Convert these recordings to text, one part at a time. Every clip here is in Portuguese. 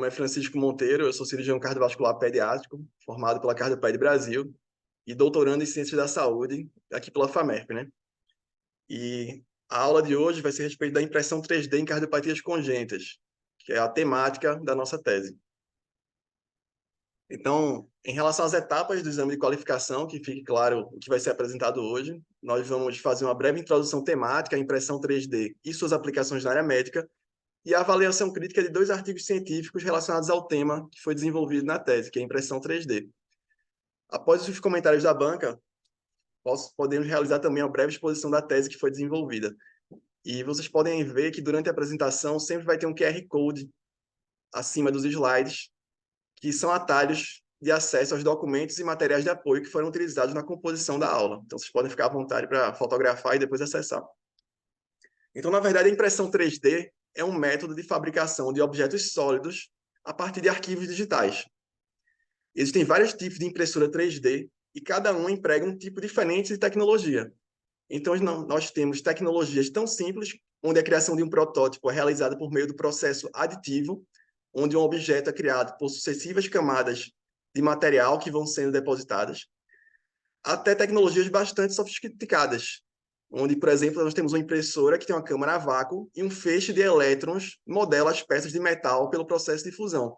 nome é Francisco Monteiro, eu sou cirurgião cardiovascular pediátrico, formado pela Cardioped Brasil e doutorando em Ciências da Saúde, aqui pela FAMERP, né? E a aula de hoje vai ser a respeito da impressão 3D em cardiopatias congênitas, que é a temática da nossa tese. Então, em relação às etapas do exame de qualificação, que fique claro o que vai ser apresentado hoje, nós vamos fazer uma breve introdução temática à impressão 3D e suas aplicações na área médica, e a avaliação crítica de 2 artigos científicos relacionados ao tema que foi desenvolvido na tese, que é a impressão 3D. Após os comentários da banca, podemos realizar também uma breve exposição da tese que foi desenvolvida. E vocês podem ver que durante a apresentação sempre vai ter um QR Code acima dos slides, que são atalhos de acesso aos documentos e materiais de apoio que foram utilizados na composição da aula. Então, vocês podem ficar à vontade para fotografar e depois acessar. Então, na verdade, a impressão 3D é um método de fabricação de objetos sólidos a partir de arquivos digitais. Existem vários tipos de impressora 3D e cada um emprega um tipo diferente de tecnologia. Então, nós temos tecnologias tão simples, onde a criação de um protótipo é realizada por meio do processo aditivo, onde um objeto é criado por sucessivas camadas de material que vão sendo depositadas, até tecnologias bastante sofisticadas, onde, por exemplo, nós temos uma impressora que tem uma câmara a vácuo e um feixe de elétrons modela as peças de metal pelo processo de fusão.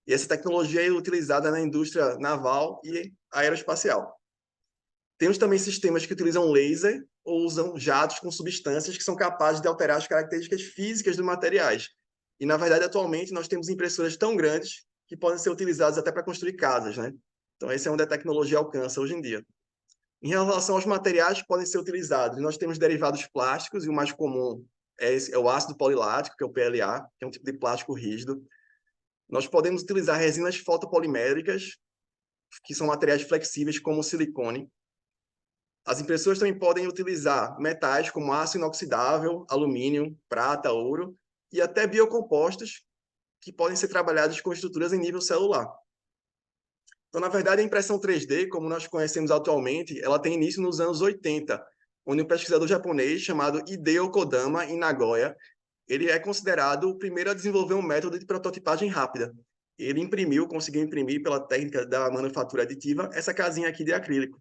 E essa tecnologia é utilizada na indústria naval e aeroespacial. Temos também sistemas que utilizam laser ou usam jatos com substâncias que são capazes de alterar as características físicas dos materiais. E, na verdade, atualmente, nós temos impressoras tão grandes que podem ser utilizadas até para construir casas, né? Então, esse é onde a tecnologia alcança hoje em dia. Em relação aos materiais que podem ser utilizados, nós temos derivados plásticos, e o mais comum é o ácido polilático, que é o PLA, que é um tipo de plástico rígido. Nós podemos utilizar resinas fotopoliméricas, que são materiais flexíveis, como o silicone. As impressoras também podem utilizar metais como aço inoxidável, alumínio, prata, ouro, e até biocompostos, que podem ser trabalhados com estruturas em nível celular. Então, na verdade, a impressão 3D, como nós conhecemos atualmente, ela tem início nos anos 80, onde um pesquisador japonês chamado Hideo Kodama, em Nagoya, ele é considerado o primeiro a desenvolver um método de prototipagem rápida. Ele conseguiu imprimir pela técnica da manufatura aditiva, essa casinha aqui de acrílico.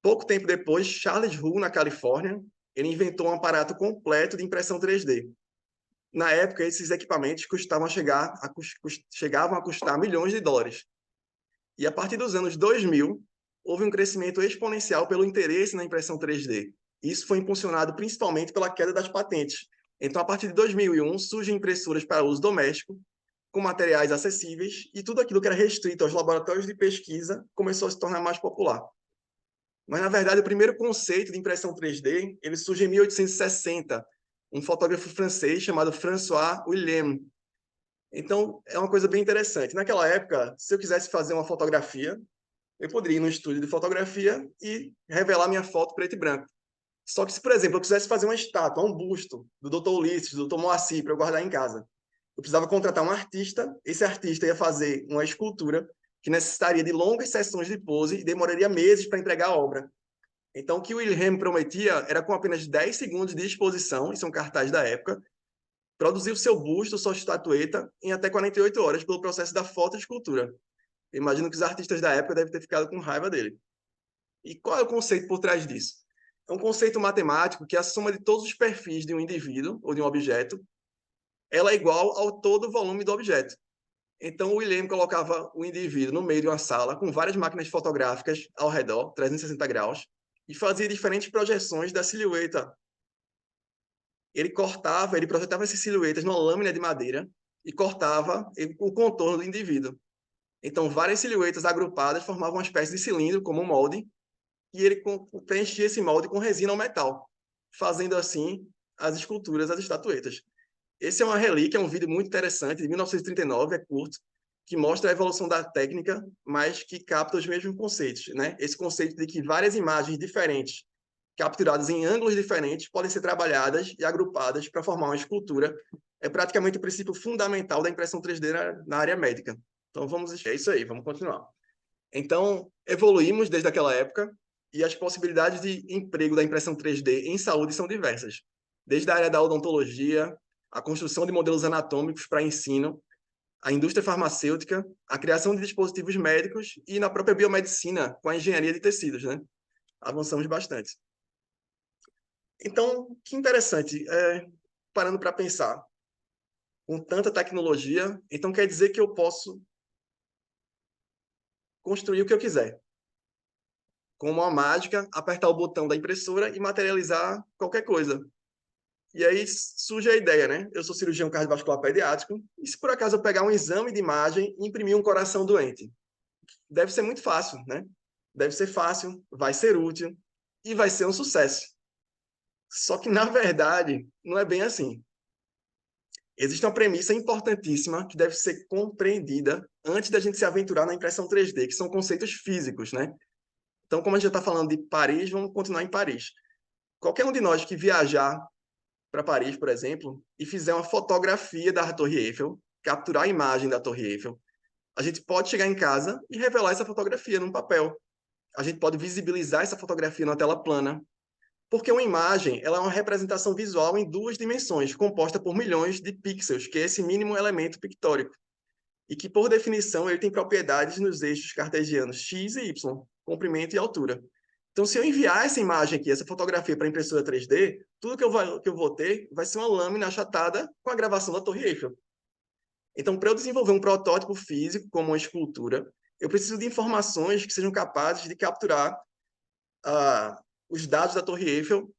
Pouco tempo depois, Charles Hull, na Califórnia, ele inventou um aparato completo de impressão 3D. Na época, esses equipamentos chegavam a custar milhões de dólares. E a partir dos anos 2000, houve um crescimento exponencial pelo interesse na impressão 3D. Isso foi impulsionado principalmente pela queda das patentes. Então, a partir de 2001, surgem impressoras para uso doméstico, com materiais acessíveis, e tudo aquilo que era restrito aos laboratórios de pesquisa começou a se tornar mais popular. Mas, na verdade, o primeiro conceito de impressão 3D ele surge em 1860, um fotógrafo francês chamado François Wilhelm. Então, é uma coisa bem interessante. Naquela época, se eu quisesse fazer uma fotografia, eu poderia ir no estúdio de fotografia e revelar minha foto preto e branco. Só que se, por exemplo, eu quisesse fazer uma estátua, um busto do Dr. Ulisses, do Dr. Moacir, para eu guardar em casa, eu precisava contratar um artista, esse artista ia fazer uma escultura que necessitaria de longas sessões de pose e demoraria meses para entregar a obra. Então, o que o Wilhelm prometia era, com apenas 10 segundos de exposição, isso é um cartaz da época, produzir o seu busto, sua estatueta, em até 48 horas pelo processo da fotoescultura. Imagino que os artistas da época devem ter ficado com raiva dele. E qual é o conceito por trás disso? É um conceito matemático que a soma de todos os perfis de um indivíduo ou de um objeto, ela é igual ao todo o volume do objeto. Então, o Wilhelm colocava o indivíduo no meio de uma sala com várias máquinas fotográficas ao redor, 360 graus, e fazia diferentes projeções da silhueta. Ele projetava essas silhuetas numa lâmina de madeira e cortava o contorno do indivíduo. Então, várias silhuetas agrupadas formavam uma espécie de cilindro, como um molde, e ele preenchia esse molde com resina ou metal, fazendo assim as esculturas, as estatuetas. Esse é uma relíquia, é um vídeo muito interessante, de 1939, é curto, que mostra a evolução da técnica, mas que capta os mesmos conceitos, né? Esse conceito de que várias imagens diferentes, capturadas em ângulos diferentes, podem ser trabalhadas e agrupadas para formar uma escultura. É praticamente o princípio fundamental da impressão 3D na área médica. Então, é isso aí, vamos continuar. Então, evoluímos desde aquela época e as possibilidades de emprego da impressão 3D em saúde são diversas. Desde a área da odontologia, a construção de modelos anatômicos para ensino, a indústria farmacêutica, a criação de dispositivos médicos e na própria biomedicina, com a engenharia de tecidos, né? Avançamos bastante. Então, que interessante, parando para pensar, com tanta tecnologia, então quer dizer que eu posso construir o que eu quiser. Com uma mágica, apertar o botão da impressora e materializar qualquer coisa. E aí surge a ideia, né? Eu sou cirurgião cardiovascular pediátrico, e se por acaso eu pegar um exame de imagem e imprimir um coração doente? Deve ser muito fácil, né? Deve ser fácil, vai ser útil e vai ser um sucesso. Só que, na verdade, não é bem assim. Existe uma premissa importantíssima que deve ser compreendida antes da gente se aventurar na impressão 3D, que são conceitos físicos, né? Então, como a gente já está falando de Paris, vamos continuar em Paris. Qualquer um de nós que viajar para Paris, por exemplo, e fizer uma fotografia da Torre Eiffel, capturar a imagem da Torre Eiffel, a gente pode chegar em casa e revelar essa fotografia num papel. A gente pode visibilizar essa fotografia na tela plana, porque uma imagem ela é uma representação visual em duas dimensões, composta por milhões de pixels, que é esse mínimo elemento pictórico, e que, por definição, ele tem propriedades nos eixos cartesianos x e y, comprimento e altura. Então, se eu enviar essa imagem aqui, essa fotografia para a impressora 3D, tudo que eu vou ter vai ser uma lâmina achatada com a gravação da Torre Eiffel. Então, para eu desenvolver um protótipo físico, como uma escultura, eu preciso de informações que sejam capazes de capturar os dados da Torre Eiffel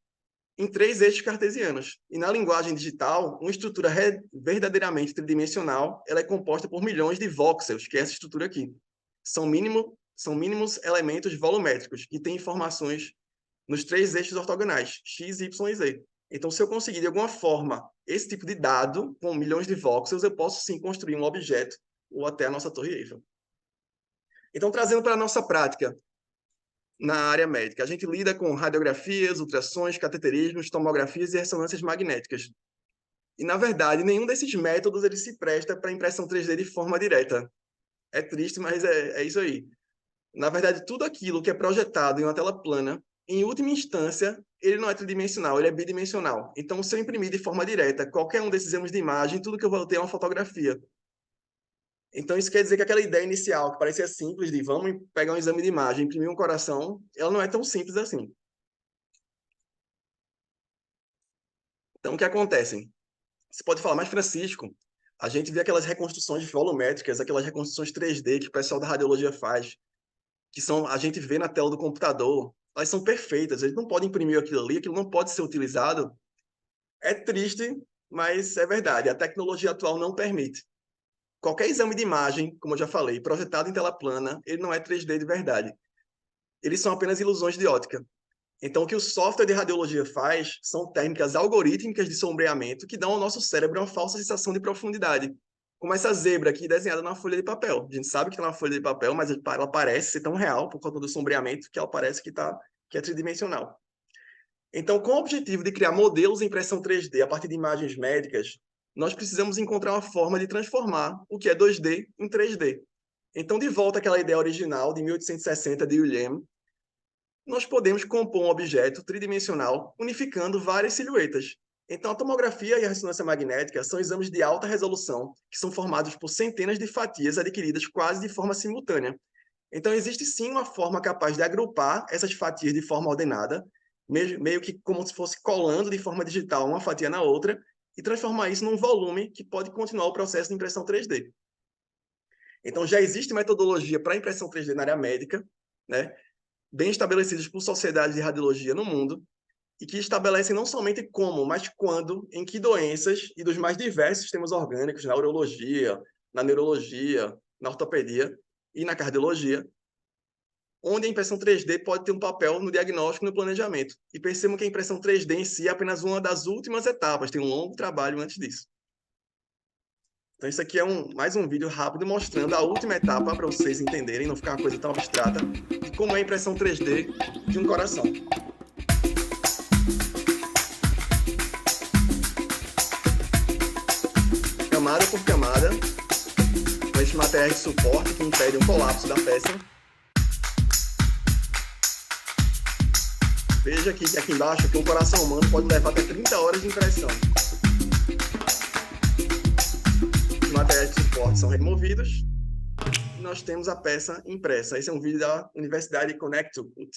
em 3 eixos cartesianos. E na linguagem digital, uma estrutura verdadeiramente tridimensional, ela é composta por milhões de voxels, que é essa estrutura aqui. São mínimos elementos volumétricos, que têm informações nos 3 eixos ortogonais, x, y e z. Então, se eu conseguir, de alguma forma, esse tipo de dado, com milhões de voxels, eu posso, sim, construir um objeto, ou até a nossa Torre Eiffel. Então, trazendo para a nossa prática, na área médica, a gente lida com radiografias, ultrassons, cateterismos, tomografias e ressonâncias magnéticas. E, na verdade, nenhum desses métodos ele se presta para impressão 3D de forma direta. É triste, mas é isso aí. Na verdade, tudo aquilo que é projetado em uma tela plana, em última instância, ele não é tridimensional, ele é bidimensional. Então, se eu imprimir de forma direta qualquer um desses exames de imagem, tudo que eu vou ter é uma fotografia. Então, isso quer dizer que aquela ideia inicial, que parecia simples, de vamos pegar um exame de imagem, imprimir um coração, ela não é tão simples assim. Então, o que acontece? Você pode falar, mas Francisco, a gente vê aquelas reconstruções volumétricas, aquelas reconstruções 3D que o pessoal da radiologia faz, que a gente vê na tela do computador, elas são perfeitas, a gente não pode imprimir aquilo ali, aquilo não pode ser utilizado. É triste, mas é verdade, a tecnologia atual não permite. Qualquer exame de imagem, como eu já falei, projetado em tela plana, ele não é 3D de verdade. Eles são apenas ilusões de ótica. Então, o que o software de radiologia faz são técnicas algorítmicas de sombreamento que dão ao nosso cérebro uma falsa sensação de profundidade. Como essa zebra aqui desenhada numa folha de papel. A gente sabe que é uma folha de papel, mas ela parece ser tão real por conta do sombreamento que ela parece que é tridimensional. Então, com o objetivo de criar modelos em impressão 3D a partir de imagens médicas, nós precisamos encontrar uma forma de transformar o que é 2D em 3D. Então, de volta àquela ideia original de 1860 de Ullem, nós podemos compor um objeto tridimensional unificando várias silhuetas. Então, a tomografia e a ressonância magnética são exames de alta resolução que são formados por centenas de fatias adquiridas quase de forma simultânea. Então, existe sim uma forma capaz de agrupar essas fatias de forma ordenada, meio que como se fosse colando de forma digital uma fatia na outra, e transformar isso num volume que pode continuar o processo de impressão 3D. Então, já existe metodologia para impressão 3D na área médica, né, bem estabelecidas por sociedades de radiologia no mundo, e que estabelecem não somente como, mas quando, em que doenças e dos mais diversos sistemas orgânicos, na urologia, na neurologia, na ortopedia e na cardiologia, onde a impressão 3D pode ter um papel no diagnóstico e no planejamento. E percebam que a impressão 3D em si é apenas uma das últimas etapas, tem um longo trabalho antes disso. Então, isso aqui é mais um vídeo rápido mostrando a última etapa para vocês entenderem, não ficar uma coisa tão abstrata, de como é a impressão 3D de um coração. Camada por camada, com esses materiais de suporte que impedem o colapso da peça. Veja aqui que aqui embaixo que um coração humano pode levar até 30 horas de impressão. Os materiais de suporte suportes são removidos, e nós temos a peça impressa. Esse é um vídeo da Universidade Connecticut.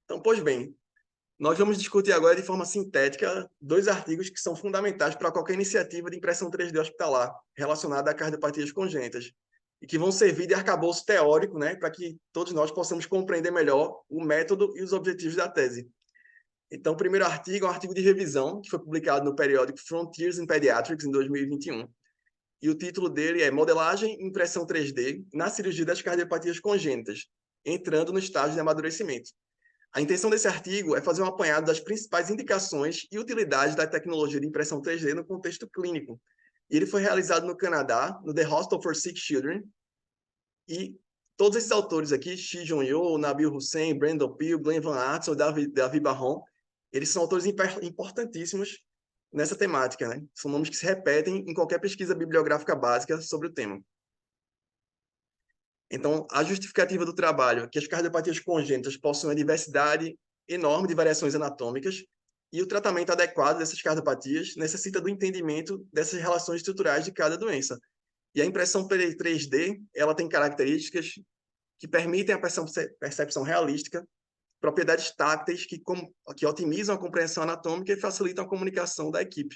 Então, pois bem, nós vamos discutir agora de forma sintética 2 artigos que são fundamentais para qualquer iniciativa de impressão 3D hospitalar relacionada a cardiopatias congênitas e que vão servir de arcabouço teórico, né, para que todos nós possamos compreender melhor o método e os objetivos da tese. Então, o primeiro artigo é um artigo de revisão que foi publicado no periódico Frontiers in Pediatrics em 2021. E o título dele é Modelagem e Impressão 3D na cirurgia das cardiopatias congênitas, entrando no estágio de amadurecimento. A intenção desse artigo é fazer um apanhado das principais indicações e utilidades da tecnologia de impressão 3D no contexto clínico. E ele foi realizado no Canadá, no The Hospital for Sick Children. E todos esses autores aqui, Shi Jong-yo, Nabil Hussain, Brandon Peel, Glenn Van Aertsen, David Barron, eles são autores importantíssimos nessa temática, né? São nomes que se repetem em qualquer pesquisa bibliográfica básica sobre o tema. Então, a justificativa do trabalho é que as cardiopatias congênitas possuem uma diversidade enorme de variações anatômicas e o tratamento adequado dessas cardiopatias necessita do entendimento dessas relações estruturais de cada doença. E a impressão 3D, ela tem características que permitem a percepção realística, propriedades tácteis que otimizam a compreensão anatômica e facilitam a comunicação da equipe.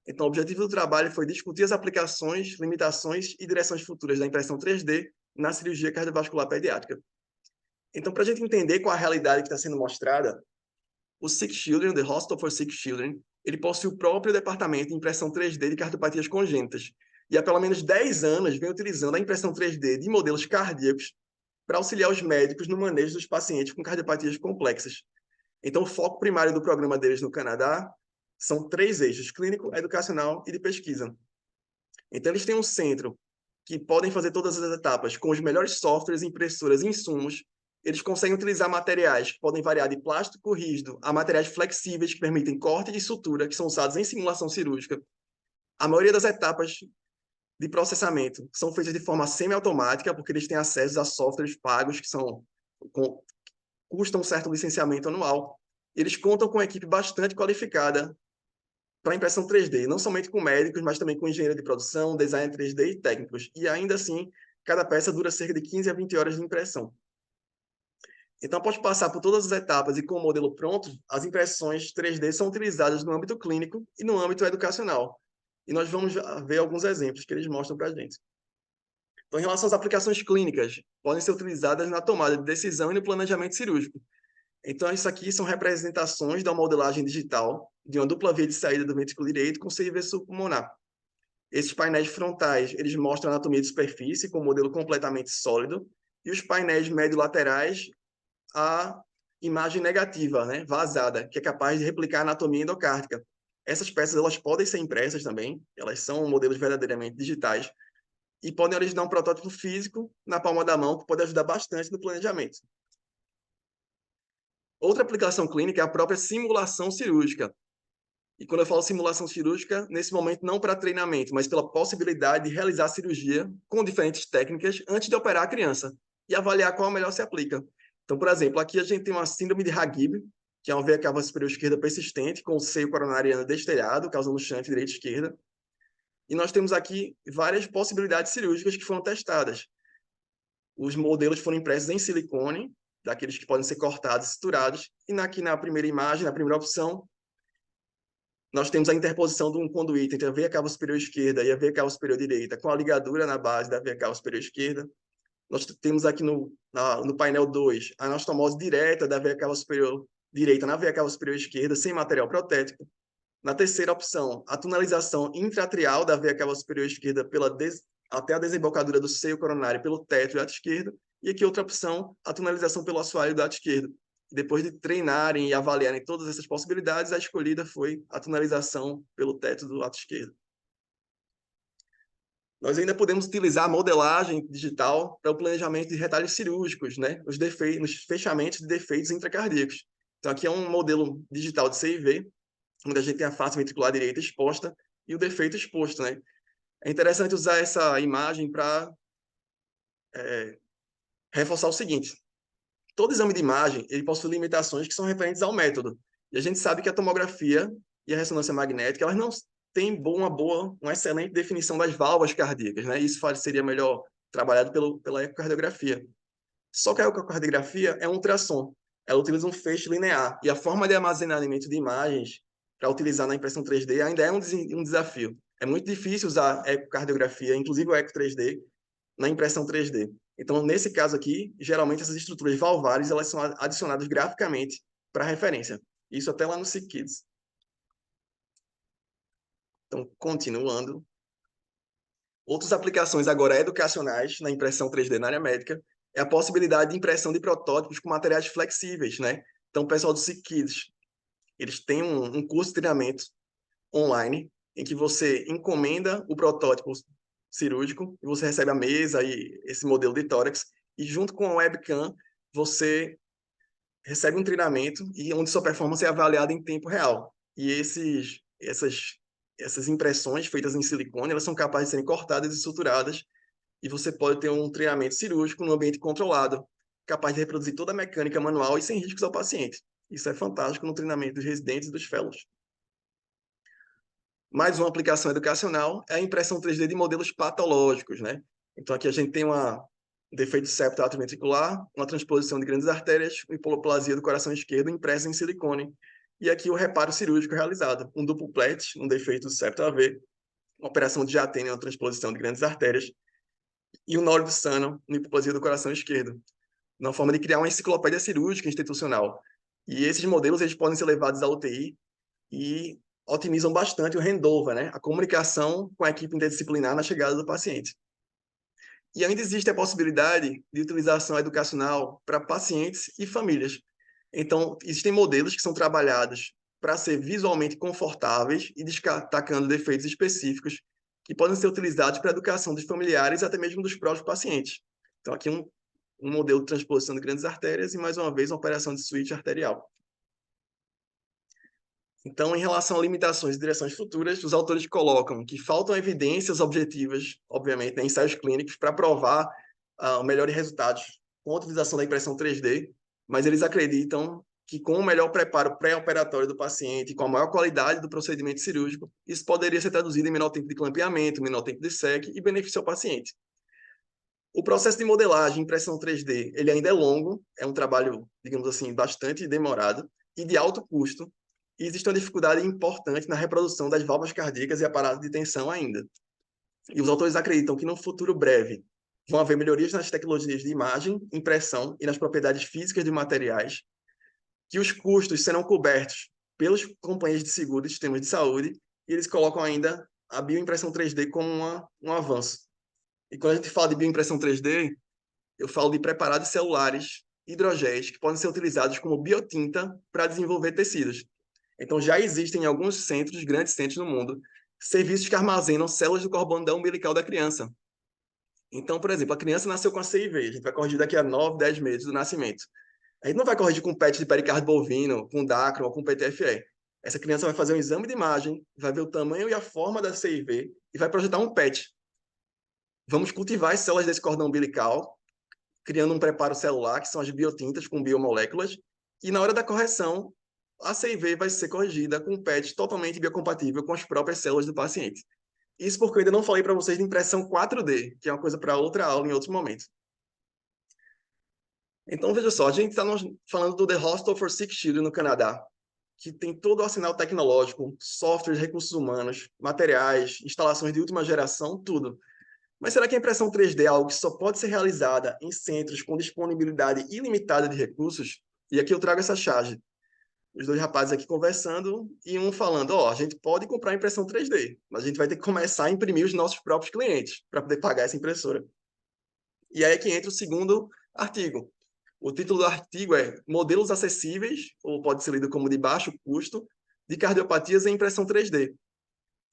Então, o objetivo do trabalho foi discutir as aplicações, limitações e direções futuras da impressão 3D na cirurgia cardiovascular pediátrica. Então, para a gente entender qual a realidade que está sendo mostrada, o Sick Children, The Hospital for Sick Children, ele possui o próprio departamento de impressão 3D de cardiopatias congênitas. E há pelo menos 10 anos vem utilizando a impressão 3D de modelos cardíacos para auxiliar os médicos no manejo dos pacientes com cardiopatias complexas. Então, o foco primário do programa deles no Canadá são 3 eixos: clínico, educacional e de pesquisa. Então, eles têm um centro que podem fazer todas as etapas com os melhores softwares, impressoras e insumos. Eles conseguem utilizar materiais que podem variar de plástico rígido a materiais flexíveis que permitem corte e sutura, que são usados em simulação cirúrgica. A maioria das etapas de processamento são feitas de forma semi-automática, porque eles têm acesso a softwares pagos que custam um certo licenciamento anual. Eles contam com uma equipe bastante qualificada para impressão 3D, não somente com médicos, mas também com engenheiro de produção, design 3D e técnicos. E ainda assim, cada peça dura cerca de 15 a 20 horas de impressão. Então, após passar por todas as etapas e com o modelo pronto, as impressões 3D são utilizadas no âmbito clínico e no âmbito educacional. E nós vamos ver alguns exemplos que eles mostram para a gente. Então, em relação às aplicações clínicas, podem ser utilizadas na tomada de decisão e no planejamento cirúrgico. Então, isso aqui são representações da modelagem digital de uma dupla via de saída do ventrículo direito com CIV pulmonar. Esses painéis frontais, eles mostram a anatomia de superfície com um modelo completamente sólido, e os painéis médio-laterais, a imagem negativa, né, vazada, que é capaz de replicar a anatomia endocárdica. Essas peças elas podem ser impressas também, elas são modelos verdadeiramente digitais, e podem originar um protótipo físico na palma da mão, que pode ajudar bastante no planejamento. Outra aplicação clínica é a própria simulação cirúrgica. E quando eu falo simulação cirúrgica, nesse momento não para treinamento, mas pela possibilidade de realizar a cirurgia com diferentes técnicas antes de operar a criança e avaliar qual melhor se aplica. Então, por exemplo, aqui a gente tem uma síndrome de Hagib, que é uma veia cava superior esquerda persistente com o seio coronariano destelhado, causando shunt direita e esquerda. E nós temos aqui várias possibilidades cirúrgicas que foram testadas. Os modelos foram impressos em silicone, daqueles que podem ser cortados e suturados. E aqui na primeira imagem, na primeira opção, nós temos a interposição de um conduíte entre a veia cava superior esquerda e a veia cava superior direita, com a ligadura na base da veia cava superior esquerda. Nós temos aqui no painel 2 a anastomose direta da veia cava superior direita na veia cava superior esquerda, sem material protético. Na terceira opção, a tunelização intratrial da veia cava superior esquerda até a desembocadura do seio coronário pelo teto do ato esquerdo. E aqui outra opção, a tunelização pelo assoalho do ato esquerdo. Depois de treinarem e avaliarem todas essas possibilidades, a escolhida foi a tunelização pelo teto do ato esquerdo. Nós ainda podemos utilizar a modelagem digital para o planejamento de retalhos cirúrgicos, né? Nos fechamentos de defeitos intracardíacos. Então, aqui é um modelo digital de CIV, onde a gente tem a face ventricular direita exposta e o defeito exposto, né? É interessante usar essa imagem para reforçar o seguinte: todo exame de imagem ele possui limitações que são referentes ao método. E a gente sabe que a tomografia e a ressonância magnética elas uma excelente definição das válvulas cardíacas, né? Isso seria melhor trabalhado pela ecocardiografia. Só que a ecocardiografia é um ultrassom. Ela utiliza um feixe linear. E a forma de armazenamento de imagens para utilizar na impressão 3D ainda é um desafio. É muito difícil usar ecocardiografia, inclusive o eco 3D, na impressão 3D. Então, nesse caso aqui, geralmente essas estruturas valvares elas são adicionadas graficamente para referência. Isso até lá no SickKids. Então, continuando. Outras aplicações agora educacionais na impressão 3D na área médica é a possibilidade de impressão de protótipos com materiais flexíveis, né? Então, o pessoal do SickKids, eles têm um curso de treinamento online em que você encomenda o protótipo cirúrgico e você recebe a mesa e esse modelo de tórax e junto com a webcam você recebe um treinamento e onde sua performance é avaliada em tempo real. E essas impressões feitas em silicone, elas são capazes de serem cortadas e suturadas e você pode ter um treinamento cirúrgico num ambiente controlado, capaz de reproduzir toda a mecânica manual e sem riscos ao paciente. Isso é fantástico no treinamento dos residentes e dos fellows. Mais uma aplicação educacional é a impressão 3D de modelos patológicos, né? Então aqui a gente tem um defeito septo atrioventricular, uma transposição de grandes artérias, uma hipoplasia do coração esquerdo impressa em silicone. E aqui o reparo cirúrgico realizado, um duplo plet, um defeito do septo AV, uma operação de jatênia, uma transposição de grandes artérias, e o nódulo sano, uma hipoplasia do coração esquerdo, na forma de criar uma enciclopédia cirúrgica institucional. E esses modelos eles podem ser levados à UTI e otimizam bastante o handover, né? A comunicação com a equipe interdisciplinar na chegada do paciente. E ainda existe a possibilidade de utilização educacional para pacientes e famílias. Então, existem modelos que são trabalhados para ser visualmente confortáveis e destacando defeitos específicos que podem ser utilizados para a educação dos familiares e até mesmo dos próprios pacientes. Então, aqui um modelo de transposição de grandes artérias e, mais uma vez, uma operação de switch arterial. Então, em relação a limitações e direções futuras, os autores colocam que faltam evidências objetivas, obviamente, em ensaios clínicos, para provar melhores resultados com a utilização da impressão 3D, mas eles acreditam que com o melhor preparo pré-operatório do paciente, com a maior qualidade do procedimento cirúrgico, isso poderia ser traduzido em menor tempo de clampeamento, menor tempo de sec e benefício ao paciente. O processo de modelagem, impressão 3D, ele ainda é longo, é um trabalho, digamos assim, bastante demorado e de alto custo, e existe uma dificuldade importante na reprodução das válvulas cardíacas e aparatos de tensão ainda. E os autores acreditam que no futuro breve vão haver melhorias nas tecnologias de imagem, impressão e nas propriedades físicas de materiais, que os custos serão cobertos pelas companhias de seguro e sistemas de saúde, e eles colocam ainda a bioimpressão 3D como um avanço. E quando a gente fala de bioimpressão 3D, eu falo de preparados celulares hidrogéis que podem ser utilizados como biotinta para desenvolver tecidos. Então, já existem em alguns centros, grandes centros no mundo, serviços que armazenam células do cordão umbilical da criança. Então, por exemplo, a criança nasceu com a CIV, a gente vai corrigir daqui a 9, 10 meses do nascimento. A gente não vai corrigir com PET de pericardo bovino, com Dacron ou com PTFE. Essa criança vai fazer um exame de imagem, vai ver o tamanho e a forma da CIV e vai projetar um PET. Vamos cultivar as células desse cordão umbilical, criando um preparo celular, que são as biotintas com biomoléculas, e na hora da correção, a CIV vai ser corrigida com um PET totalmente biocompatível com as próprias células do paciente. Isso porque eu ainda não falei para vocês de impressão 4D, que é uma coisa para outra aula em outro momento. Então, veja só, a gente está falando do The Hospital for Sick Children no Canadá, que tem todo o arsenal tecnológico, softwares, recursos humanos, materiais, instalações de última geração, tudo. Mas será que a impressão 3D é algo que só pode ser realizada em centros com disponibilidade ilimitada de recursos? E aqui eu trago essa charge. Os dois rapazes aqui conversando e um falando, a gente pode comprar impressão 3D, mas a gente vai ter que começar a imprimir os nossos próprios clientes para poder pagar essa impressora. E aí é que entra o segundo artigo. O título do artigo é Modelos acessíveis, ou pode ser lido como de baixo custo, de cardiopatias em impressão 3D.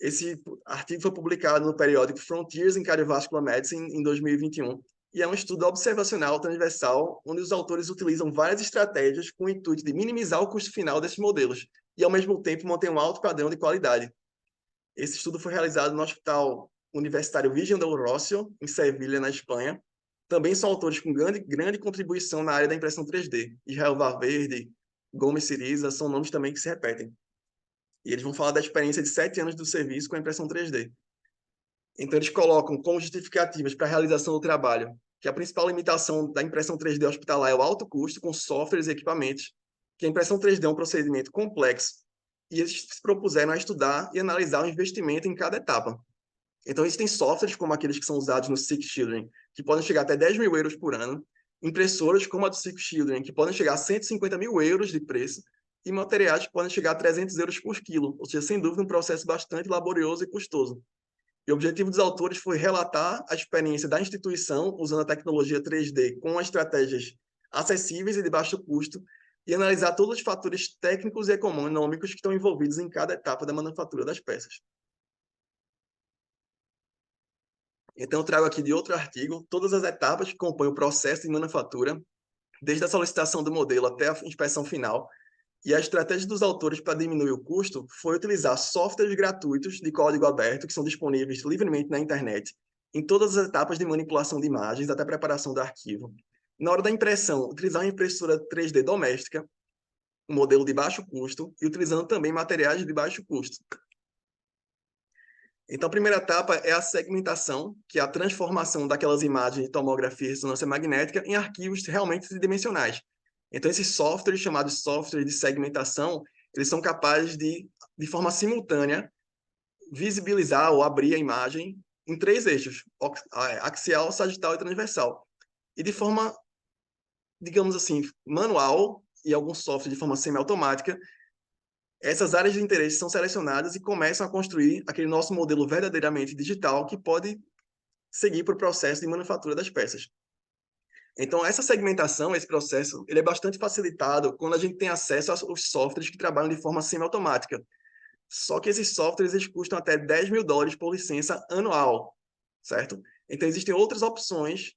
Esse artigo foi publicado no periódico Frontiers in Cardiovascular Medicine em 2021 e é um estudo observacional transversal onde os autores utilizam várias estratégias com o intuito de minimizar o custo final desses modelos e, ao mesmo tempo, manter um alto padrão de qualidade. Esse estudo foi realizado no Hospital Universitário Virgen del Rocío, em Sevilha, na Espanha. Também são autores com grande contribuição na área da impressão 3D. Israel Valverde, Gomes Siriza, são nomes também que se repetem. E eles vão falar da experiência de 7 anos do serviço com a impressão 3D. Então, eles colocam como justificativas para a realização do trabalho que a principal limitação da impressão 3D hospitalar é o alto custo com softwares e equipamentos, que a impressão 3D é um procedimento complexo, e eles se propuseram a estudar e analisar o investimento em cada etapa. Então, existem softwares como aqueles que são usados no Six Children, que podem chegar até 10 mil euros por ano, impressoras como a do Six Children, que podem chegar a 150 mil euros de preço, e materiais que podem chegar a 300 euros por quilo, ou seja, sem dúvida um processo bastante laborioso e custoso. E o objetivo dos autores foi relatar a experiência da instituição usando a tecnologia 3D com estratégias acessíveis e de baixo custo e analisar todos os fatores técnicos e econômicos que estão envolvidos em cada etapa da manufatura das peças. Então, eu trago aqui de outro artigo todas as etapas que compõem o processo de manufatura, desde a solicitação do modelo até a inspeção final. E a estratégia dos autores para diminuir o custo foi utilizar softwares gratuitos de código aberto, que são disponíveis livremente na internet, em todas as etapas de manipulação de imagens até a preparação do arquivo. Na hora da impressão, utilizar uma impressora 3D doméstica, um modelo de baixo custo, e utilizando também materiais de baixo custo. Então, a primeira etapa é a segmentação, que é a transformação daquelas imagens de tomografia e ressonância magnética em arquivos realmente tridimensionais. Então, esses softwares, chamados softwares de segmentação, eles são capazes de forma simultânea, visibilizar ou abrir a imagem em 3 eixos, axial, sagital e transversal. E de forma, digamos assim, manual, e alguns softwares de forma semiautomática, essas áreas de interesse são selecionadas e começam a construir aquele nosso modelo verdadeiramente digital que pode seguir para o processo de manufatura das peças. Então, essa segmentação, esse processo, ele é bastante facilitado quando a gente tem acesso aos softwares que trabalham de forma semiautomática. Só que esses softwares eles custam até 10 mil dólares por licença anual, certo? Então, existem outras opções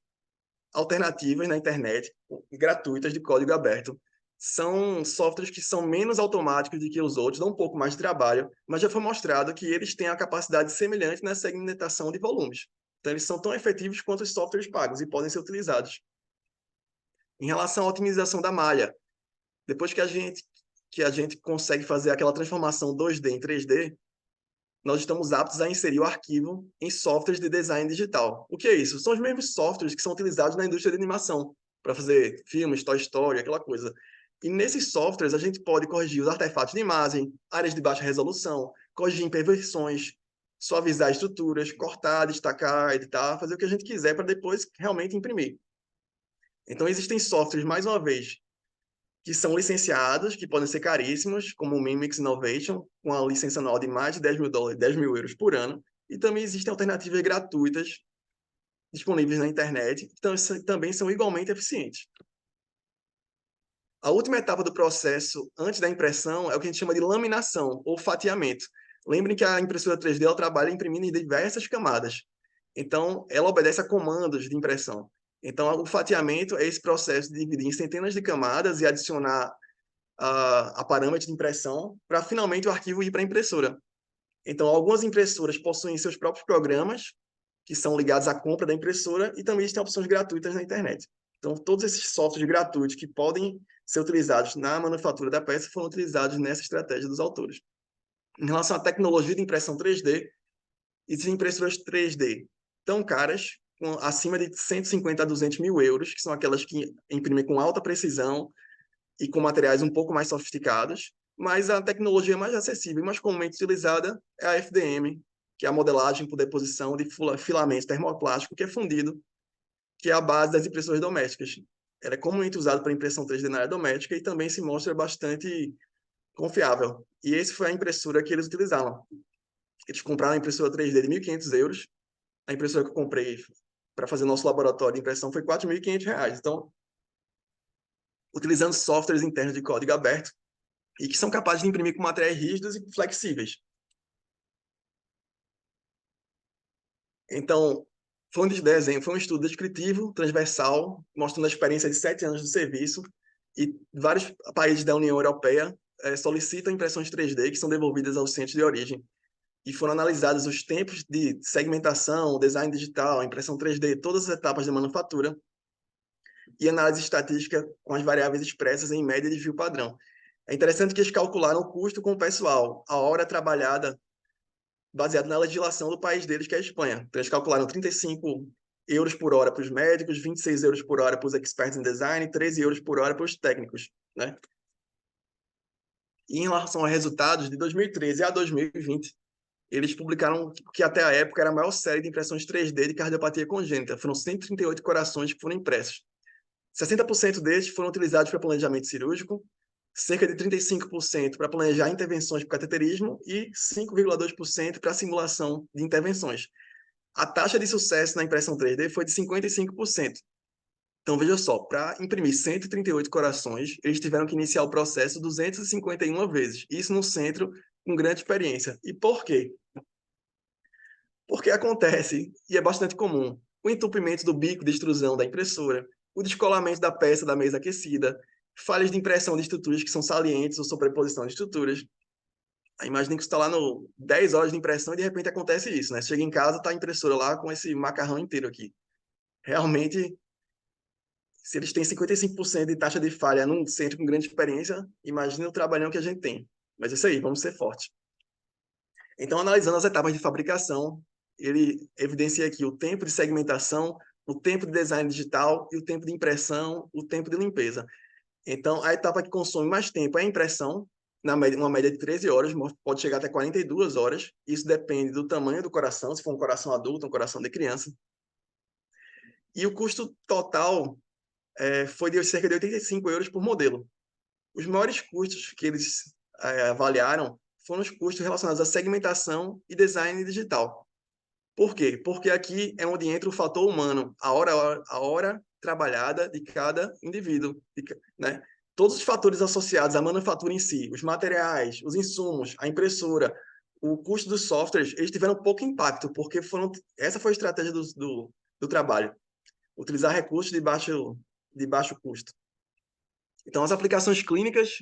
alternativas na internet, gratuitas, de código aberto. São softwares que são menos automáticos do que os outros, dão um pouco mais de trabalho, mas já foi mostrado que eles têm a capacidade semelhante na segmentação de volumes. Então, eles são tão efetivos quanto os softwares pagos e podem ser utilizados. Em relação à otimização da malha, depois que a gente consegue fazer aquela transformação 2D em 3D, nós estamos aptos a inserir o arquivo em softwares de design digital. O que é isso? São os mesmos softwares que são utilizados na indústria de animação, para fazer filmes, Toy Story, aquela coisa. E nesses softwares, a gente pode corrigir os artefatos de imagem, áreas de baixa resolução, corrigir imperfeições, suavizar estruturas, cortar, destacar, editar, fazer o que a gente quiser para depois realmente imprimir. Então, existem softwares, mais uma vez, que são licenciados, que podem ser caríssimos, como o Mimix Innovation, com a licença anual de mais de 10 mil dólares, 10 mil euros por ano. E também existem alternativas gratuitas disponíveis na internet, que também são igualmente eficientes. A última etapa do processo, antes da impressão, é o que a gente chama de laminação, ou fatiamento. Lembrem que a impressora 3D ela trabalha imprimindo em diversas camadas. Então, ela obedece a comandos de impressão. Então, o fatiamento é esse processo de dividir em centenas de camadas e adicionar a parâmetros de impressão para finalmente o arquivo ir para a impressora. Então, algumas impressoras possuem seus próprios programas que são ligados à compra da impressora e também existem opções gratuitas na internet. Então, todos esses softwares gratuitos que podem ser utilizados na manufatura da peça foram utilizados nessa estratégia dos autores. Em relação à tecnologia de impressão 3D, existem impressoras 3D tão caras, acima de 150 a 200 mil euros, que são aquelas que imprimem com alta precisão e com materiais um pouco mais sofisticados, mas a tecnologia mais acessível e mais comumente utilizada é a FDM, que é a modelagem por deposição de filamento termoplástico que é fundido, que é a base das impressoras domésticas. Ela é comumente usada para impressão 3D na área doméstica e também se mostra bastante confiável. E essa foi a impressora que eles utilizavam. Eles compraram a impressora 3D de 1.500 euros. A impressora que eu comprei para fazer nosso laboratório de impressão foi R$ 4.500. Então, utilizando softwares internos de código aberto e que são capazes de imprimir com materiais rígidos e flexíveis. Então, foi um estudo descritivo, transversal, mostrando a experiência de 7 anos de serviço, e vários países da União Europeia solicitam impressões 3D que são devolvidas aos centros de origem. E foram analisados os tempos de segmentação, design digital, impressão 3D, todas as etapas da manufatura, e análise estatística com as variáveis expressas em média de desvio padrão. É interessante que eles calcularam o custo com o pessoal, a hora trabalhada, baseado na legislação do país deles, que é a Espanha. Então, eles calcularam 35 euros por hora para os médicos, 26 euros por hora para os experts em design, 13 euros por hora para os técnicos, né? E em relação a resultados, de 2013 a 2020, eles publicaram que até a época era a maior série de impressões 3D de cardiopatia congênita. Foram 138 corações que foram impressos. 60% desses foram utilizados para planejamento cirúrgico, cerca de 35% para planejar intervenções por cateterismo e 5,2% para simulação de intervenções. A taxa de sucesso na impressão 3D foi de 55%. Então, veja só, para imprimir 138 corações, eles tiveram que iniciar o processo 251 vezes. Isso num centro com grande experiência. E por quê? Porque acontece, e é bastante comum, o entupimento do bico de extrusão da impressora, o descolamento da peça da mesa aquecida, falhas de impressão de estruturas que são salientes ou sobreposição de estruturas. Imagine que você está lá no 10 horas de impressão e de repente acontece isso, né? Você chega em casa, está a impressora lá com esse macarrão inteiro aqui. Realmente, se eles têm 55% de taxa de falha num centro com grande experiência, imagine o trabalhão que a gente tem. Mas é isso aí, vamos ser fortes. Então, analisando as etapas de fabricação, ele evidencia aqui o tempo de segmentação, o tempo de design digital e o tempo de impressão, o tempo de limpeza. Então, a etapa que consome mais tempo é a impressão, uma média de 13 horas, pode chegar até 42 horas. Isso depende do tamanho do coração, se for um coração adulto, um coração de criança. E o custo total foi de cerca de 85 euros por modelo. Os maiores custos que eles avaliaram foram os custos relacionados à segmentação e design digital. Por quê? Porque aqui é onde entra o fator humano, a hora trabalhada de cada indivíduo, né? Todos os fatores associados à manufatura em si, os materiais, os insumos, a impressora, o custo dos softwares, eles tiveram pouco impacto, porque essa foi a estratégia do trabalho, utilizar recursos de baixo custo. Então, as aplicações clínicas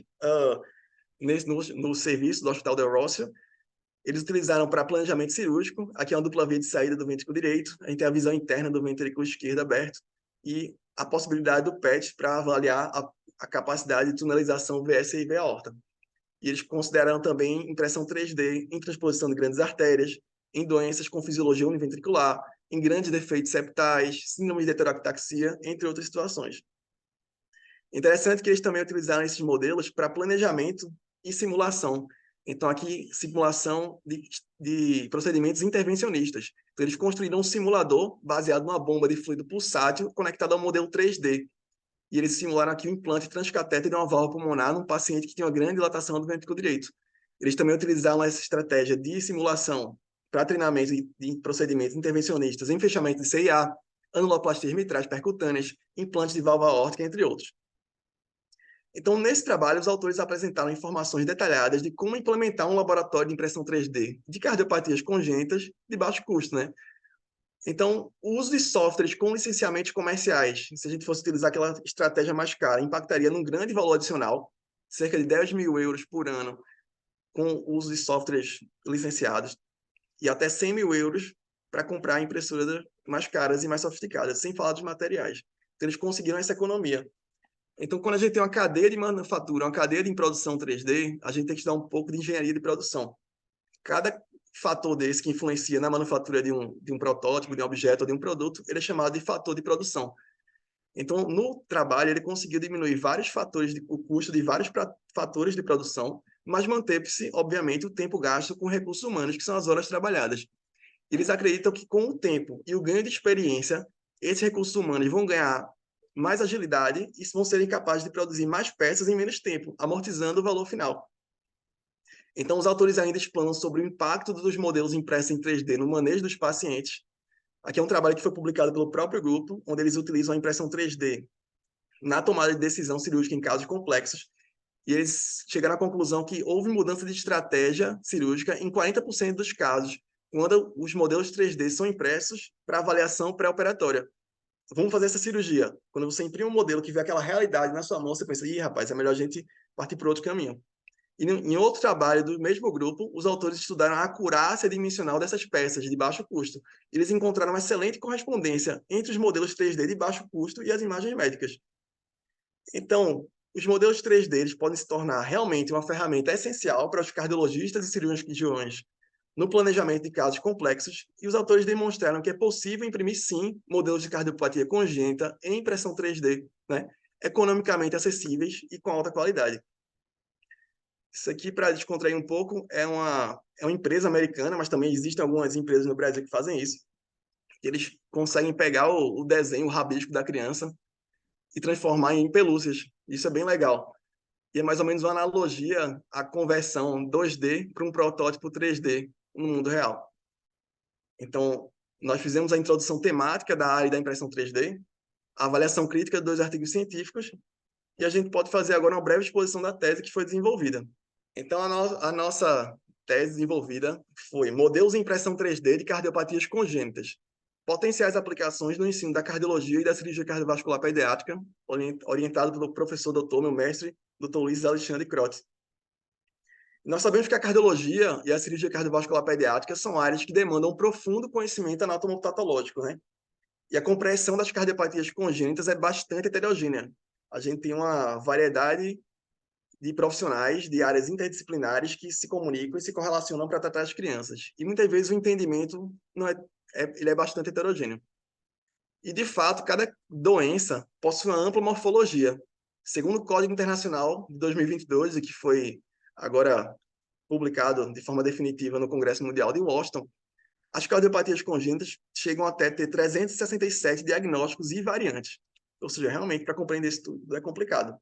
no serviço do Hospital Del Rocio, eles utilizaram para planejamento cirúrgico. Aqui é uma dupla via de saída do ventrículo direito. A gente tem a visão interna do ventrículo esquerdo aberto e a possibilidade do PET para avaliar a capacidade de tunelização VS e V aorta. E eles consideraram também impressão 3D em transposição de grandes artérias, em doenças com fisiologia univentricular, em grandes defeitos septais, síndrome de heteroataxia, entre outras situações. Interessante que eles também utilizaram esses modelos para planejamento e simulação. Então, aqui, simulação de procedimentos intervencionistas. Então, eles construíram um simulador baseado numa bomba de fluido pulsátil conectado ao modelo 3D. E eles simularam aqui o implante transcatéter de uma válvula pulmonar num paciente que tinha uma grande dilatação do ventrículo direito. Eles também utilizaram essa estratégia de simulação para treinamento de procedimentos intervencionistas em fechamento de CIA, anuloplastias mitrais percutâneas, implantes de válvula aórtica, entre outros. Então, nesse trabalho, os autores apresentaram informações detalhadas de como implementar um laboratório de impressão 3D de cardiopatias congênitas de baixo custo, né? Então, o uso de softwares com licenciamentos comerciais, se a gente fosse utilizar aquela estratégia mais cara, impactaria num grande valor adicional, cerca de 10 mil euros por ano, com o uso de softwares licenciados, e até 100 mil euros para comprar impressoras mais caras e mais sofisticadas, sem falar dos materiais. Então, eles conseguiram essa economia. Então, quando a gente tem uma cadeia de manufatura, uma cadeia de produção 3D, a gente tem que estudar um pouco de engenharia de produção. Cada fator desse que influencia na manufatura de um protótipo, de um objeto ou de um produto, ele é chamado de fator de produção. Então, no trabalho, ele conseguiu diminuir vários fatores, o custo de vários fatores de produção, mas manteve-se, obviamente, o tempo gasto com recursos humanos, que são as horas trabalhadas. Eles acreditam que, com o tempo e o ganho de experiência, esses recursos humanos vão ganhar mais agilidade e vão serem capazes de produzir mais peças em menos tempo, amortizando o valor final. Então, os autores ainda explanam sobre o impacto dos modelos impressos em 3D no manejo dos pacientes. Aqui é um trabalho que foi publicado pelo próprio grupo, onde eles utilizam a impressão 3D na tomada de decisão cirúrgica em casos complexos, e eles chegaram à conclusão que houve mudança de estratégia cirúrgica em 40% dos casos, quando os modelos 3D são impressos para avaliação pré-operatória. Vamos fazer essa cirurgia. Quando você imprime um modelo que vê aquela realidade na sua mão, você pensa, ih, rapaz, é melhor a gente partir por outro caminho. E em outro trabalho do mesmo grupo, os autores estudaram a acurácia dimensional dessas peças de baixo custo. Eles encontraram uma excelente correspondência entre os modelos 3D de baixo custo e as imagens médicas. Então, Os modelos 3D eles podem se tornar realmente uma ferramenta essencial para os cardiologistas e cirurgiões no planejamento de casos complexos, e os autores demonstraram que é possível imprimir, sim, modelos de cardiopatia congênita em impressão 3D, né, economicamente acessíveis e com alta qualidade. Isso aqui, para descontrair um pouco, é uma empresa americana, mas também existem algumas empresas no Brasil que fazem isso. Eles conseguem pegar o desenho, o rabisco da criança e transformar em pelúcias. Isso é bem legal. E é mais ou menos uma analogia à conversão 2D para um protótipo 3D no mundo real. Então, nós fizemos a introdução temática da área da impressão 3D, a avaliação crítica de 2 artigos científicos, e a gente pode fazer agora uma breve exposição da tese que foi desenvolvida. Então, a nossa tese desenvolvida foi modelos de impressão 3D de cardiopatias congênitas, potenciais aplicações no ensino da cardiologia e da cirurgia cardiovascular pediátrica, orientado pelo professor doutor, meu mestre, Dr. Luiz Alexandre Crote. Nós sabemos que a cardiologia e a cirurgia cardiovascular pediátrica são áreas que demandam um profundo conhecimento anatomopatológico, né? E a compreensão das cardiopatias congênitas é bastante heterogênea. A gente tem uma variedade de profissionais de áreas interdisciplinares que se comunicam e se correlacionam para tratar as crianças. E muitas vezes o entendimento não ele é bastante heterogêneo. E, de fato, cada doença possui uma ampla morfologia. Segundo o Código Internacional de 2022, e que foi agora publicado de forma definitiva no Congresso Mundial de Washington, as cardiopatias congênitas chegam até ter 367 diagnósticos e variantes. Ou seja, realmente, para compreender isso tudo é complicado.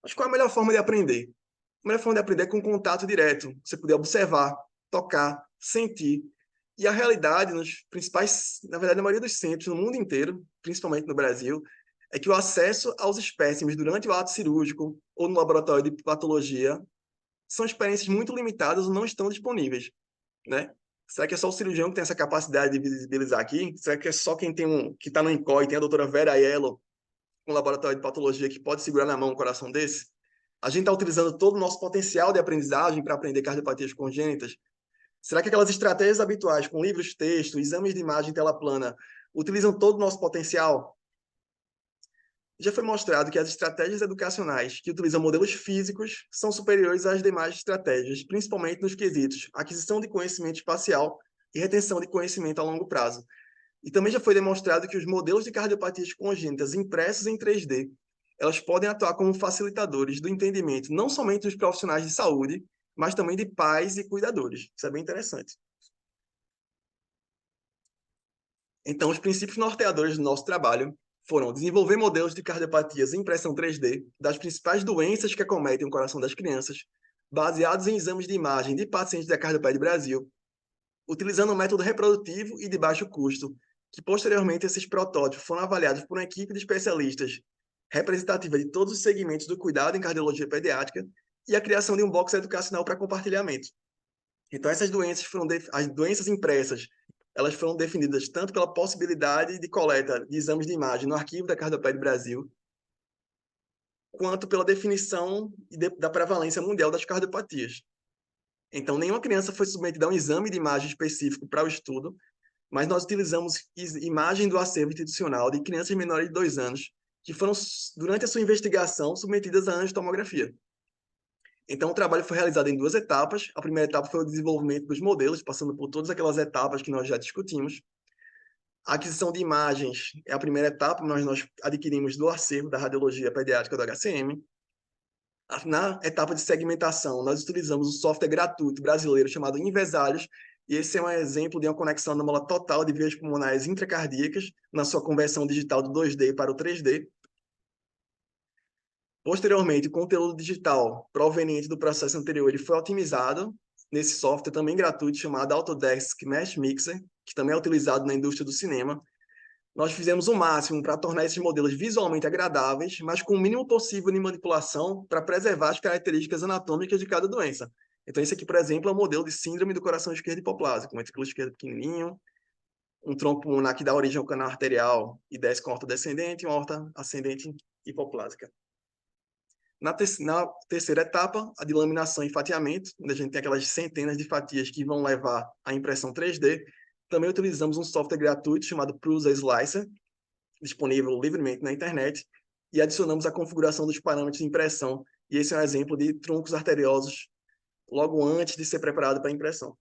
Mas qual é a melhor forma de aprender? A melhor forma de aprender é com contato direto. Você poder observar, tocar, sentir. E a realidade, nos principais, na verdade, na maioria dos centros no mundo inteiro, principalmente no Brasil, é que o acesso aos espécimes durante o ato cirúrgico ou no laboratório de patologia são experiências muito limitadas ou não estão disponíveis, né? Será que é só o cirurgião que tem essa capacidade de visibilizar aqui? Será que é só quem tem que está no INCOI, tem a doutora Vera Aiello, um laboratório de patologia que pode segurar na mão um coração desse? A gente está utilizando todo o nosso potencial de aprendizagem para aprender cardiopatias congênitas? Será que aquelas estratégias habituais, com livros, texto, exames de imagem em tela plana, utilizam todo o nosso potencial? Já foi mostrado que as estratégias educacionais que utilizam modelos físicos são superiores às demais estratégias, principalmente nos quesitos aquisição de conhecimento espacial e retenção de conhecimento a longo prazo. E também já foi demonstrado que os modelos de cardiopatias congênitas impressos em 3D, elas podem atuar como facilitadores do entendimento não somente dos profissionais de saúde, mas também de pais e cuidadores. Isso é bem interessante. Então, os princípios norteadores do nosso trabalho foram desenvolver modelos de cardiopatias em impressão 3D das principais doenças que acometem o coração das crianças, baseados em exames de imagem de pacientes da Cardiopé Brasil, utilizando um método reprodutivo e de baixo custo, que posteriormente esses protótipos foram avaliados por uma equipe de especialistas representativa de todos os segmentos do cuidado em cardiologia pediátrica e a criação de um box educacional para compartilhamento. Então, essas doenças as doenças impressas, elas foram definidas tanto pela possibilidade de coleta de exames de imagem no arquivo da Cardiopé Brasil, quanto pela definição da prevalência mundial das cardiopatias. Então, nenhuma criança foi submetida a um exame de imagem específico para o estudo, mas nós utilizamos imagem do acervo institucional de crianças menores de 2 anos, que foram, durante a sua investigação, submetidas à angiotomografia. Então, o trabalho foi realizado em 2 etapas. A primeira etapa foi o desenvolvimento dos modelos, passando por todas aquelas etapas que nós já discutimos. A aquisição de imagens é a primeira etapa, nós adquirimos do acervo da radiologia pediátrica do HCM. Na etapa de segmentação, nós utilizamos um software gratuito brasileiro chamado Invesários, e esse é um exemplo de uma conexão anômala total de vias pulmonares intracardíacas na sua conversão digital do 2D para o 3D. Posteriormente, o conteúdo digital proveniente do processo anterior ele foi otimizado nesse software também gratuito chamado Autodesk Mesh Mixer, que também é utilizado na indústria do cinema. Nós fizemos o máximo para tornar esses modelos visualmente agradáveis, mas com o mínimo possível de manipulação para preservar as características anatômicas de cada doença. Então, esse aqui, por exemplo, é um modelo de síndrome do coração esquerdo hipoplásico, com ventricúleo esquerdo pequenininho, um tronco pulmonar que dá origem ao canal arterial e desce com a aorta descendente e uma aorta ascendente hipoplásica. Na terceira etapa, a de laminação e fatiamento, onde a gente tem aquelas centenas de fatias que vão levar à impressão 3D, também utilizamos um software gratuito chamado Prusa Slicer, disponível livremente na internet, e adicionamos a configuração dos parâmetros de impressão. E esse é um exemplo de troncos arteriosos logo antes de ser preparado para a impressão.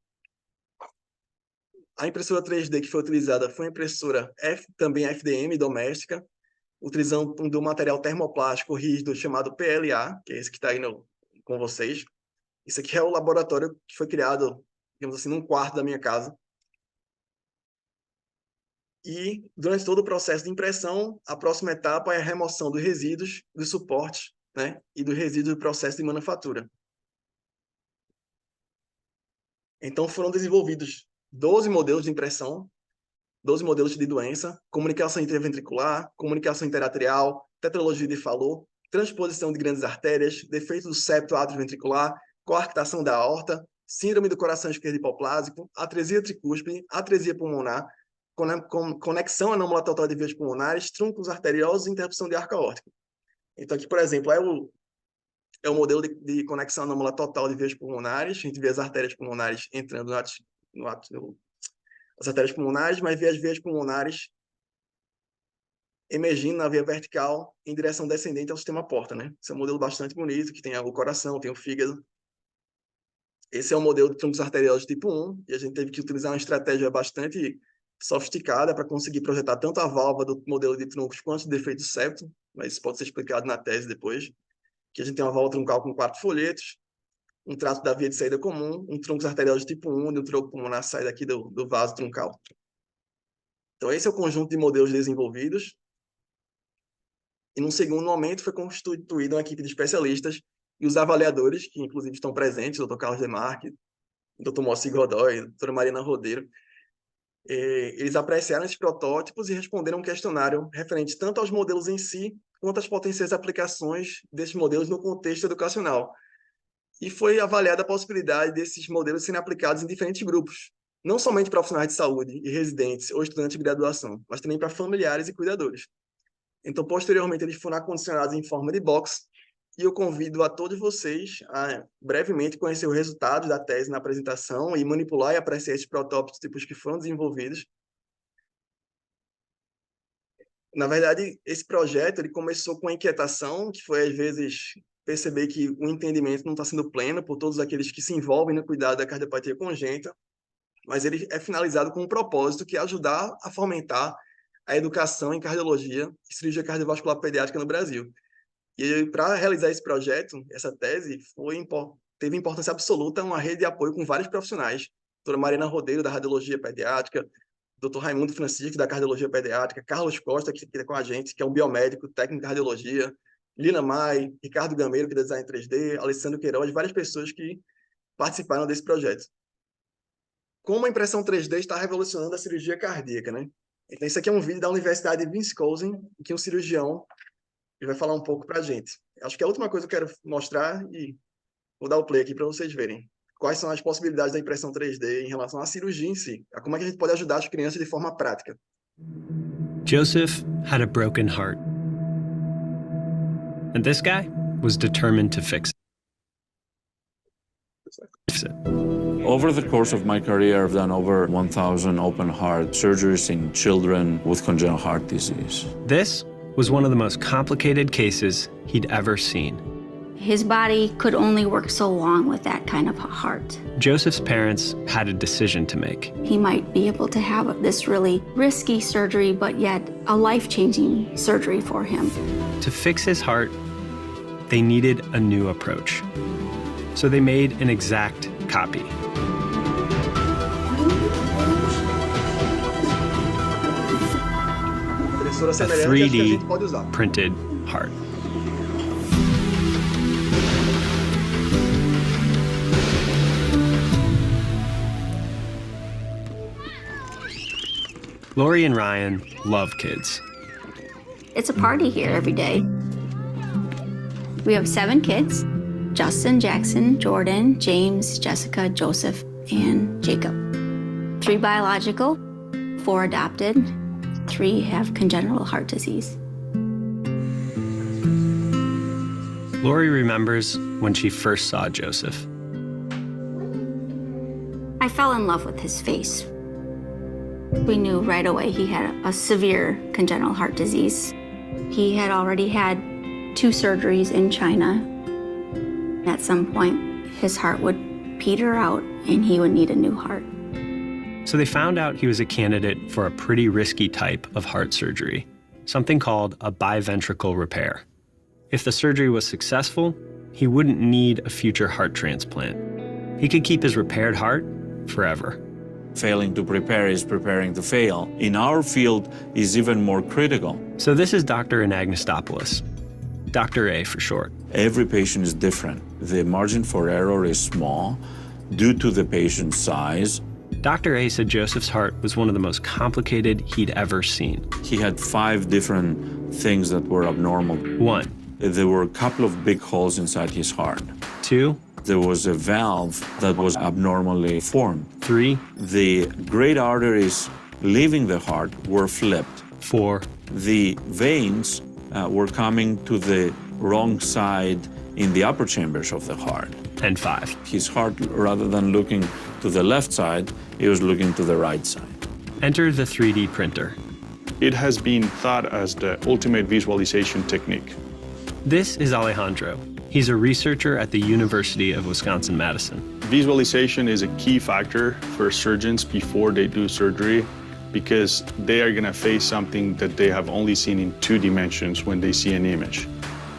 A impressora 3D que foi utilizada foi uma impressora também FDM doméstica, utilizando um material termoplástico rígido chamado PLA, que é esse que está aí com vocês. Isso aqui é o laboratório que foi criado, digamos assim, num quarto da minha casa. E, durante todo o processo de impressão, a próxima etapa é a remoção dos resíduos, dos suportes, né, e dos resíduos do processo de manufatura. Então, foram desenvolvidos 12 modelos de impressão, 12 modelos de doença, comunicação interventricular, comunicação interatrial, tetralogia de Fallot, transposição de grandes artérias, defeito do septo atrioventricular, coarctação da aorta, síndrome do coração esquerdo hipoplásico, atresia tricúspide, atresia pulmonar, conexão anômala total de vias pulmonares, troncos arteriosos e interrupção de arco aórtico. Então, aqui, por exemplo, é o modelo de conexão anômala total de vias pulmonares. A gente vê as artérias pulmonares entrando as artérias pulmonares, mas vê as vias pulmonares emergindo na via vertical em direção descendente ao sistema porta, né? Esse é um modelo bastante bonito, que tem o coração, tem o fígado. Esse é o modelo de troncos arteriosos tipo 1, e a gente teve que utilizar uma estratégia bastante sofisticada para conseguir projetar tanto a válvula do modelo de troncos quanto o defeito do septo, mas isso pode ser explicado na tese depois, que a gente tem uma válvula troncal com 4 folhetos, um trato da via de saída comum, um troncos arteriosos tipo 1, e um tronco pulmonar sai daqui do vaso troncal. Então, esse é o conjunto de modelos desenvolvidos. E, num segundo momento, foi constituída uma equipe de especialistas e os avaliadores, que inclusive estão presentes, o Dr. Carlos Demarque, o Dr. Moacir Godoy, a doutora Marina Rodeiro. Eles apreciaram esses protótipos e responderam um questionário referente tanto aos modelos em si, quanto às potenciais aplicações desses modelos no contexto educacional. E foi avaliada a possibilidade desses modelos serem aplicados em diferentes grupos, não somente profissionais de saúde e residentes ou estudantes de graduação, mas também para familiares e cuidadores. Então, posteriormente, eles foram acondicionados em forma de box, e eu convido a todos vocês a brevemente conhecer os resultados da tese na apresentação e manipular e apreciar esses protótipos que foram desenvolvidos. Na verdade, esse projeto ele começou com a inquietação, que foi, às vezes, perceber que o entendimento não está sendo pleno por todos aqueles que se envolvem no cuidado da cardiopatia congênita, mas ele é finalizado com um propósito que é ajudar a fomentar a educação em cardiologia e cirurgia cardiovascular pediátrica no Brasil. E para realizar esse projeto, essa tese, teve importância absoluta uma rede de apoio com vários profissionais. Doutora Marina Rodeiro, da radiologia pediátrica, Dr. Raimundo Francisco, da cardiologia pediátrica, Carlos Costa, que está com a gente, que é um biomédico, técnico de cardiologia, Lina Mai, Ricardo Gameiro, que é design 3D, Alessandro Queiroz, várias pessoas que participaram desse projeto. Como a impressão 3D está revolucionando a cirurgia cardíaca, né? Então, isso aqui é um vídeo da Universidade de Wisconsin, em que um cirurgião vai falar um pouco para a gente. Acho que a última coisa que eu quero mostrar, e vou dar o play aqui para vocês verem, quais são as possibilidades da impressão 3D em relação à cirurgia em si, a como é que a gente pode ajudar as crianças de forma prática. Joseph had a broken heart. And this guy was determined to fix it. Over the course of my career, I've done over 1,000 open heart surgeries in children with congenital heart disease. This was one of the most complicated cases he'd ever seen. His body could only work so long with that kind of a heart. Joseph's parents had a decision to make. He might be able to have this really risky surgery, but yet a life-changing surgery for him. To fix his heart, they needed a new approach. So they made an exact copy. A 3D printed heart. Lori and Ryan love kids. It's a party here every day. We have 7 kids: Justin, Jackson, Jordan, James, Jessica, Joseph, and Jacob. 3 biological, 4 adopted, 3 have congenital heart disease. Lori remembers when she first saw Joseph. I fell in love with his face. We knew right away he had a severe congenital heart disease. He had already had 2 surgeries in China. At some point, his heart would peter out and he would need a new heart. So they found out he was a candidate for a pretty risky type of heart surgery, something called a biventricle repair. If the surgery was successful, he wouldn't need a future heart transplant. He could keep his repaired heart forever. Failing to prepare is preparing to fail. In our field, is even more critical. So this is Dr. Anagnostopoulos, Dr. A for short. Every patient is different. The margin for error is small due to the patient's size. Dr. A said Joseph's heart was one of the most complicated he'd ever seen. He had 5 different things that were abnormal. 1. There were a couple of big holes inside his heart. 2. There was a valve that was abnormally formed. 3. The great arteries leaving the heart were flipped. 4. The veins were coming to the wrong side in the upper chambers of the heart. And 5. His heart, rather than looking to the left side, he was looking to the right side. Enter the 3D printer. It has been thought as the ultimate visualization technique. This is Alejandro. He's a researcher at the University of Wisconsin-Madison. Visualization is a key factor for surgeons before they do surgery because they are going to face something that they have only seen in 2 dimensions when they see an image.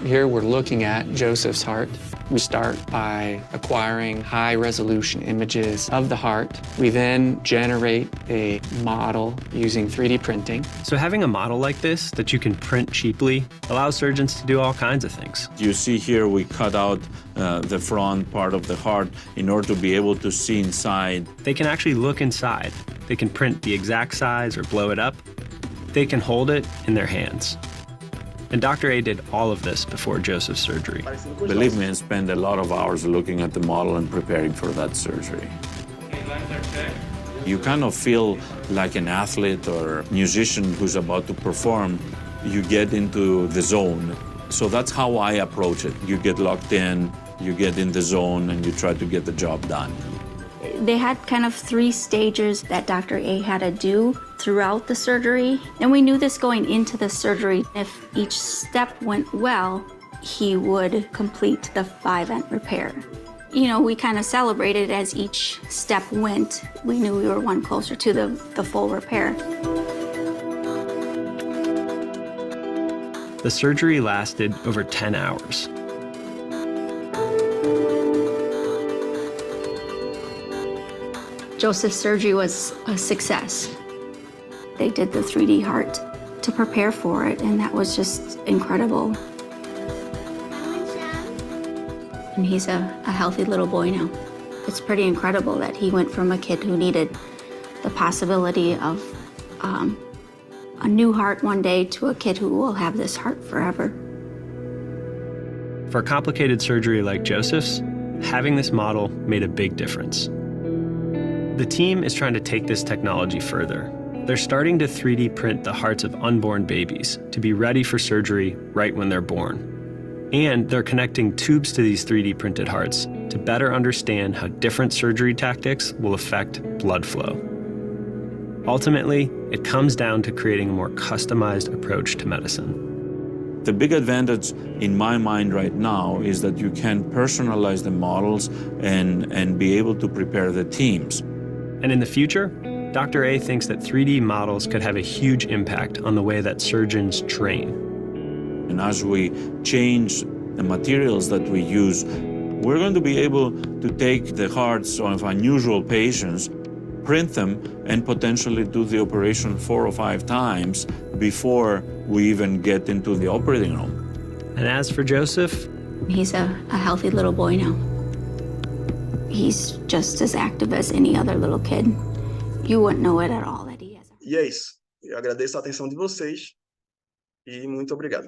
Here we're looking at Joseph's heart. We start by acquiring high-resolution images of the heart. We then generate a model using 3D printing. So having a model like this that you can print cheaply allows surgeons to do all kinds of things. You see here we cut out the front part of the heart in order to be able to see inside. They can actually look inside. They can print the exact size or blow it up. They can hold it in their hands. And Dr. A did all of this before Joseph's surgery. Believe me, I spent a lot of hours looking at the model and preparing for that surgery. You kind of feel like an athlete or musician who's about to perform. You get into the zone. So that's how I approach it. You get locked in, you get in the zone, and you try to get the job done. They had kind of 3 stages that Dr. A had to do throughout the surgery. And we knew this going into the surgery. If each step went well, he would complete the 5-vent repair. You know, we kind of celebrated as each step went. We knew we were one closer to the full repair. The surgery lasted over 10 hours. Joseph's surgery was a success. They did the 3D heart to prepare for it, and that was just incredible. And he's a healthy little boy now. It's pretty incredible that he went from a kid who needed the possibility of a new heart one day to a kid who will have this heart forever. For a complicated surgery like Joseph's, having this model made a big difference. The team is trying to take this technology further. They're starting to 3D print the hearts of unborn babies to be ready for surgery right when they're born. And they're connecting tubes to these 3D printed hearts to better understand how different surgery tactics will affect blood flow. Ultimately, it comes down to creating a more customized approach to medicine. The big advantage in my mind right now is that you can personalize the models and be able to prepare the teams. And in the future, Dr. A thinks that 3D models could have a huge impact on the way that surgeons train. And as we change the materials that we use, we're going to be able to take the hearts of unusual patients, print them, and potentially do the operation 4 or 5 times before we even get into the operating room. And as for Joseph, He's a healthy little boy now. He's just as active as any other little kid. You wouldn't know it at all that he has. E é isso. Eu agradeço a atenção de vocês e muito obrigado.